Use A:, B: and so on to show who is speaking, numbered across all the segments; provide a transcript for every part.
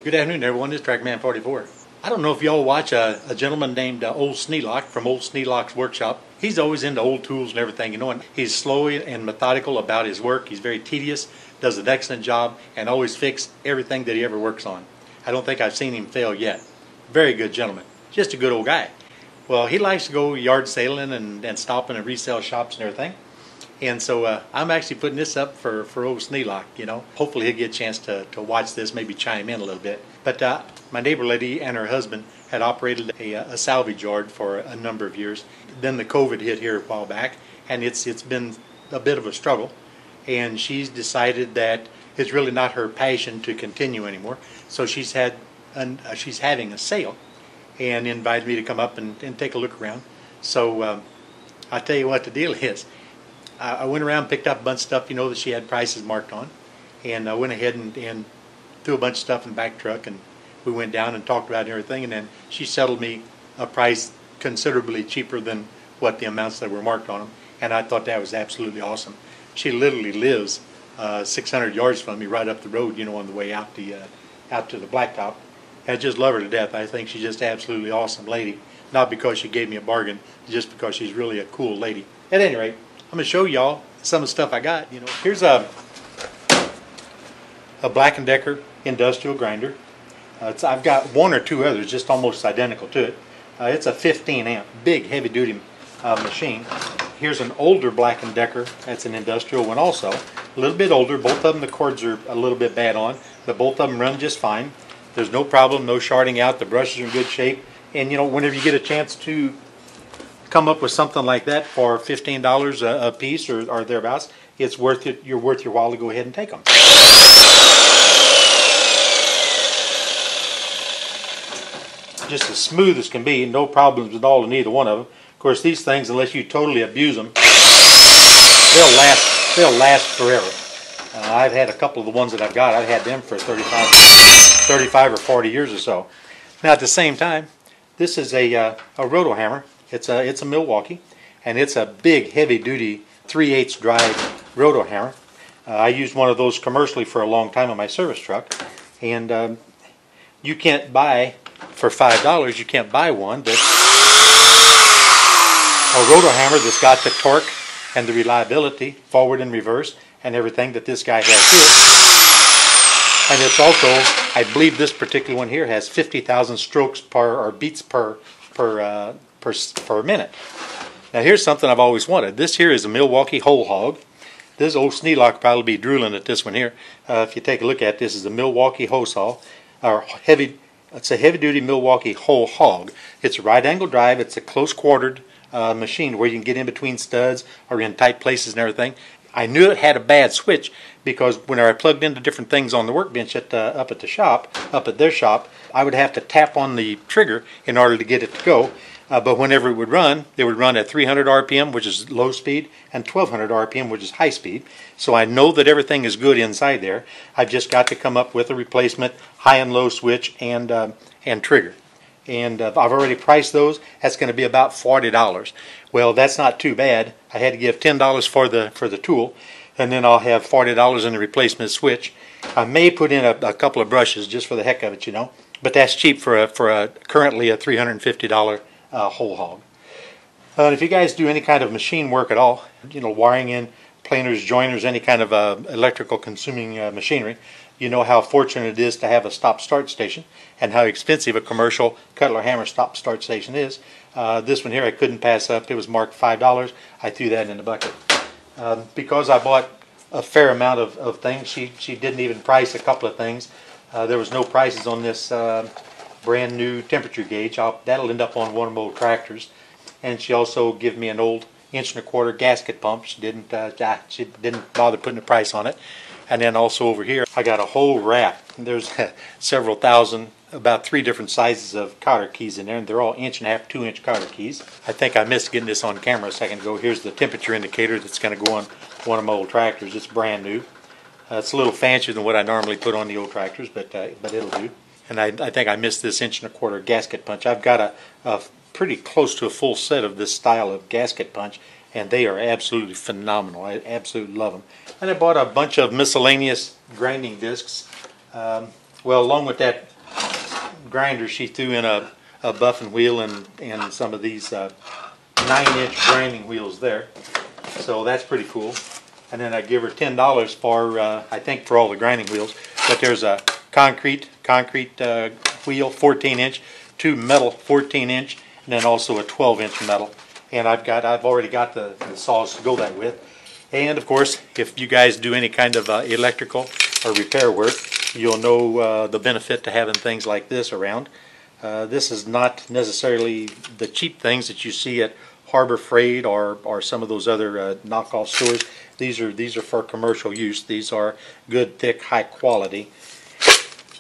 A: Good afternoon, everyone. This is TrackMan44. I don't know if y'all watch a gentleman named Old Sneelock from Old Sneelocks Workshop. He's always into old tools and everything, you know, and he's slow and methodical about his work. He's very tedious, does an excellent job, and always fixes everything that he ever works on. I don't think I've seen him fail yet. Very good gentleman. Just a good old guy. Well, he likes to go yard sailing and stopping and resale shops and everything. And so I'm actually putting this up for old Sneelock, you know. Hopefully he'll get a chance to watch this, maybe chime in a little bit. But my neighbor lady and her husband had operated a salvage yard for a number of years. Then the COVID hit here a while back, and it's been a bit of a struggle. And she's decided that it's really not her passion to continue anymore. So she's having a sale, and invited me to come up and take a look around. So I'll tell you what the deal is. I went around, picked up a bunch of stuff, you know, that she had prices marked on, and I went ahead and threw a bunch of stuff in the back truck, and we went down and talked about everything, and then she settled me a price considerably cheaper than what the amounts that were marked on them, and I thought that was absolutely awesome. She literally lives 600 yards from me, right up the road, you know, on the way out to the blacktop. I just love her to death. I think she's just absolutely awesome lady, not because she gave me a bargain, just because she's really a cool lady. At any rate, I'm going to show y'all some of the stuff I got. You know, here's a Black & Decker industrial grinder. I've got one or two others just almost identical to it. It's a 15 amp, big heavy duty machine. Here's an older Black & Decker. That's an industrial one also. A little bit older. Both of them the cords are a little bit bad on, but both of them run just fine. There's no problem, no sharding out. The brushes are in good shape. And you know, whenever you get a chance to come up with something like that for $15 a piece or thereabouts, it's worth it. You're worth your while to go ahead and take them. Just as smooth as can be, no problems with all and either one of them. Of course, these things, unless you totally abuse them, they'll last forever. I've had a couple of the ones that I've got. I've had them for 35 or 40 years or so. Now, at the same time, this is a roto hammer. It's a Milwaukee, and it's a big, heavy-duty 3/8 drive roto hammer. I used one of those commercially for a long time on my service truck, and you can't buy for $5. You can't buy one that's a roto hammer that's got the torque and the reliability, forward and reverse, and everything that this guy has here. And it's also, I believe this particular one here has 50,000 strokes or beats per minute. Now here's something I've always wanted. This here is a Milwaukee whole hog. This old Sneelock will probably be drooling at this one here. If you take a look at this, is a Milwaukee whole saw, or it's a heavy-duty Milwaukee whole hog. It's a right-angle drive. It's a close-quartered machine where you can get in between studs or in tight places and everything. I knew it had a bad switch because when I plugged into different things on the workbench up at their shop, I would have to tap on the trigger in order to get it to go. But whenever it would run at 300 RPM, which is low speed, and 1200 RPM, which is high speed. So I know that everything is good inside there. I've just got to come up with a replacement high and low switch and trigger. And I've already priced those. That's going to be about $40. Well, that's not too bad. I had to give $10 for the tool, and then I'll have $40 in the replacement switch. I may put in a couple of brushes just for the heck of it, you know. But that's cheap for currently a $350 whole hog. If you guys do any kind of machine work at all, you know, wiring in planers, joiners, any kind of electrical consuming machinery, you know how fortunate it is to have a stop-start station and how expensive a commercial Cutler hammer stop-start station is. This one here I couldn't pass up. It was marked $5. I threw that in the bucket. Because I bought a fair amount of things, she didn't even price a couple of things. There was no prices on this brand new temperature gauge. That'll end up on one of my old tractors. And she also gave me an old 1¼ inch gasket pump. She didn't bother putting a price on it. And then also over here I got a whole rack. There's several thousand, about 3 different sizes of cotter keys in there, and they're all 1.5 inch, 2 inch cotter keys. I think I missed getting this on camera a second ago. Here's the temperature indicator that's going to go on one of my old tractors. It's brand new. It's a little fancier than what I normally put on the old tractors, but it'll do. And I think I missed this 1¼ inch gasket punch. I've got a pretty close to a full set of this style of gasket punch, and they are absolutely phenomenal. I absolutely love them. And I bought a bunch of miscellaneous grinding discs. Well, along with that grinder she threw in a buffing wheel and some of these 9-inch grinding wheels there. So that's pretty cool. And then I give her $10 for I think for all the grinding wheels. But there's a concrete wheel, 14-inch, 2 metal 14-inch, and then also a 12-inch metal. And I've already got the saws to go that with. And of course, if you guys do any kind of electrical or repair work, you'll know the benefit to having things like this around. This is not necessarily the cheap things that you see at Harbor Freight or some of those other knockoff stores. These are for commercial use. These are good, thick, high quality.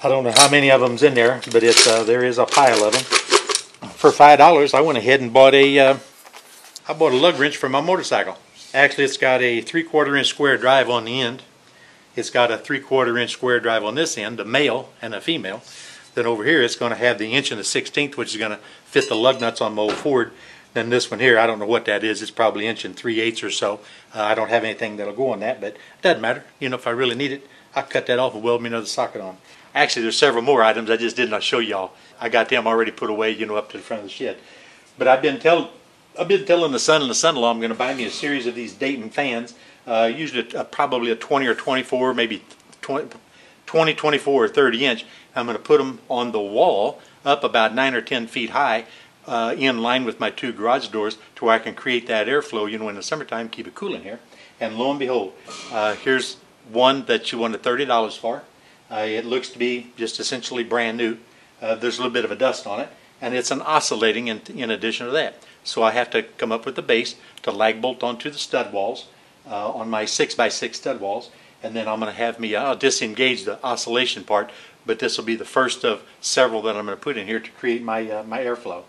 A: I don't know how many of them's in there, but there is a pile of them. For $5, I went ahead and bought a lug wrench for my motorcycle. Actually, it's got a 3/4 inch square drive on the end. It's got a 3/4 inch square drive on this end, a male and a female. Then over here, it's going to have the 1 1/16, which is going to fit the lug nuts on my old Ford. Then this one here, I don't know what that is. It's probably 1 3/8 or so. I don't have anything that'll go on that, but it doesn't matter. You know, if I really need it, I'll cut that off and weld me another socket on. Actually, there's several more items I just did not show y'all. I got them already put away, you know, up to the front of the shed. But I've been telling the son and the son-in-law I'm going to buy me a series of these Dayton fans. Usually probably a 20 or 24, maybe 20, 24 or 30 inch. I'm going to put them on the wall up about 9 or 10 feet high in line with my 2 garage doors to where I can create that airflow, you know, in the summertime, keep it cool in here. And lo and behold, here's one that you wanted $30 for. It looks to be just essentially brand new. There's a little bit of a dust on it, and it's an oscillating in addition to that. So I have to come up with the base to lag bolt onto the stud walls on my 6x6 stud walls, and then I'm going to have I'll disengage the oscillation part, but this will be the first of several that I'm going to put in here to create my my airflow.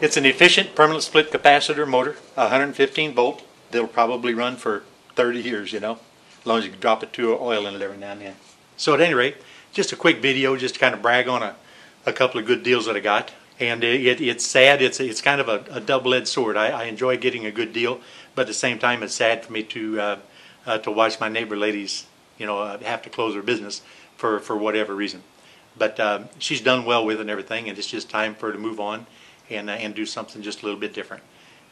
A: It's an efficient permanent split capacitor motor, 115 volt. That'll probably run for 30 years, you know, as long as you can drop it to oil in it every now and then. So at any rate, just a quick video just to kind of brag on a couple of good deals that I got. And it's sad, it's kind of a double-edged sword. I enjoy getting a good deal, but at the same time it's sad for me to watch my neighbor ladies, you know, have to close their business for whatever reason. But she's done well with it and everything, and it's just time for her to move on and do something just a little bit different.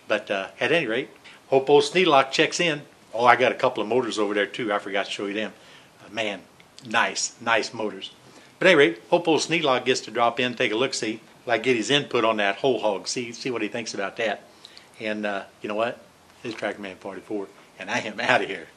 A: But at any rate, hope old Sneelock checks in. Oh, I got a couple of motors over there too. I forgot to show you them. Man, nice motors. But at any rate, hope old Sneelock gets to drop in, take a look-see, like get his input on that whole hog, see what he thinks about that. And you know what? This is Tractor Man 44, and I am out of here.